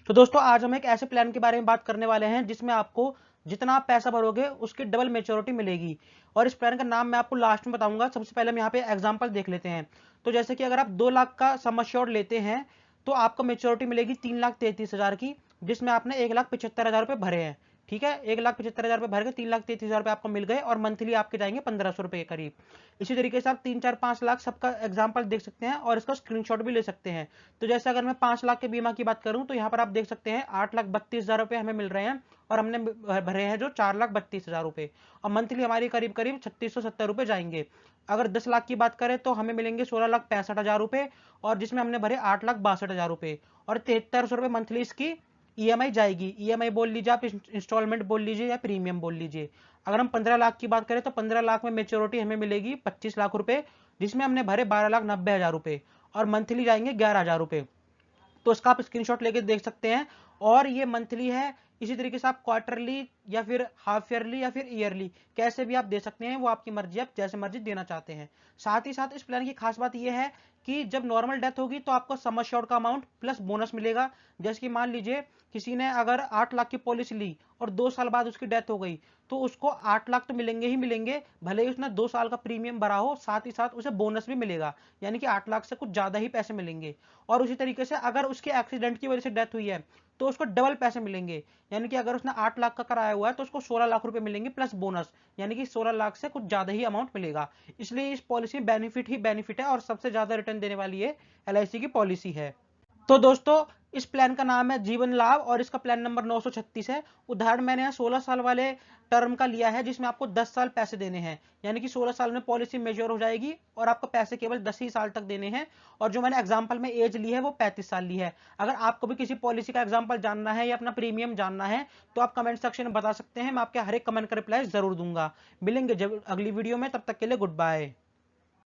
तो दोस्तों आज हम एक ऐसे प्लान के बारे में बात करने वाले हैं जिसमें आपको जितना आप पैसा भरोगे उसकी डबल मेच्योरिटी मिलेगी। और इस प्लान का नाम मैं आपको लास्ट में बताऊंगा। सबसे पहले हम यहाँ पे एग्जांपल देख लेते हैं। तो जैसे कि अगर आप 2 लाख का सम एश्योर्ड लेते हैं तो आपको मेच्योरिटी मिलेगी 3,33,000 की, जिसमें आपने 1,75,000 रुपए भरे हैं। ठीक है, 1,75,000 रुपए भर के 3,33,000 रुपए आपको मिल गए और मंथली आपके जाएंगे 1,500 रुपए के करीब। इसी तरीके से आप 3, 4, 5 लाख सबका एग्जाम्पल देख सकते हैं और इसका स्क्रीनशॉट भी ले सकते हैं। तो जैसे अगर मैं 5 लाख के बीमा की बात करूं तो यहाँ पर आप देख सकते हैं 8,32,000 रुपए हमें मिल रहे हैं और हमने भरे हैं जो 4,32,000 रुपए, और मंथली हमारी करीब करीब 3,670 रुपए जाएंगे। अगर 10 लाख की बात करें तो हमें मिलेंगे 16,65,000 रुपए, और जिसमें हमने भरे 8,62,000 रुपए, और 7300 रुपए मंथली इसकी ईएमआई जाएगी। ईएमआई बोल लीजिए, आप इंस्टॉलमेंट बोल लीजिए या प्रीमियम बोल लीजिए। अगर हम 15 लाख की बात करें तो 15 लाख में मेच्योरिटी हमें मिलेगी 25 लाख रुपए, जिसमें हमने भरे 12,90,000 रुपए, और मंथली जाएंगे 11,000 रुपए। तो इसका आप स्क्रीनशॉट लेके देख सकते हैं। और ये मंथली है। इसी तरीके से आप क्वार्टरली या फिर हाफ ईयरली या फिर ईयरली कैसे भी आप दे सकते हैं, वो आपकी मर्जी, आप जैसे मर्जी देना चाहते हैं। साथ ही साथ इस प्लान की खास बात यह है कि जब नॉर्मल डेथ होगी तो आपको सम एश्योर्ड का अमाउंट प्लस बोनस मिलेगा। जैसे कि मान लीजिए किसी ने अगर 8 लाख की पॉलिसी ली और 2 साल बाद उसकी डेथ हो गई, तो उसको 8 लाख तो मिलेंगे ही मिलेंगे, भले ही उसने 2 साल का प्रीमियम भरा हो, साथ ही साथ उसे बोनस भी मिलेगा, यानी कि 8 लाख से कुछ ज्यादा ही पैसे मिलेंगे। और उसी तरीके से अगर उसके एक्सीडेंट की वजह से डेथ हुई है तो उसको डबल पैसे मिलेंगे, यानी कि अगर उसने 8 लाख का कराया हुआ है तो उसको 16 लाख रुपए मिलेंगे प्लस बोनस, यानी कि 16 लाख से कुछ ज्यादा ही अमाउंट मिलेगा। इसलिए इस पॉलिसी में बेनिफिट ही बेनिफिट है और सबसे ज्यादा रिटर्न देने वाली ये एलआईसी की पॉलिसी है। तो दोस्तों इस प्लान का नाम है जीवन लाभ और इसका प्लान नंबर 936 है। उदाहरण मैंने यहाँ 16 साल वाले टर्म का लिया है, जिसमें आपको 10 साल पैसे देने हैं, यानी कि 16 साल में पॉलिसी मेच्योर हो जाएगी और आपको पैसे केवल 10 ही साल तक देने हैं। और जो मैंने एग्जांपल में एज ली है वो 35 साल ली है। अगर आपको भी किसी पॉलिसी का एग्जांपल जानना है या अपना प्रीमियम जानना है तो आप कमेंट सेक्शन में बता सकते हैं, मैं आपके हर एक कमेंट का रिप्लाई जरूर दूंगा। मिलेंगे जब अगली वीडियो में, तब तक के लिए गुड बाय।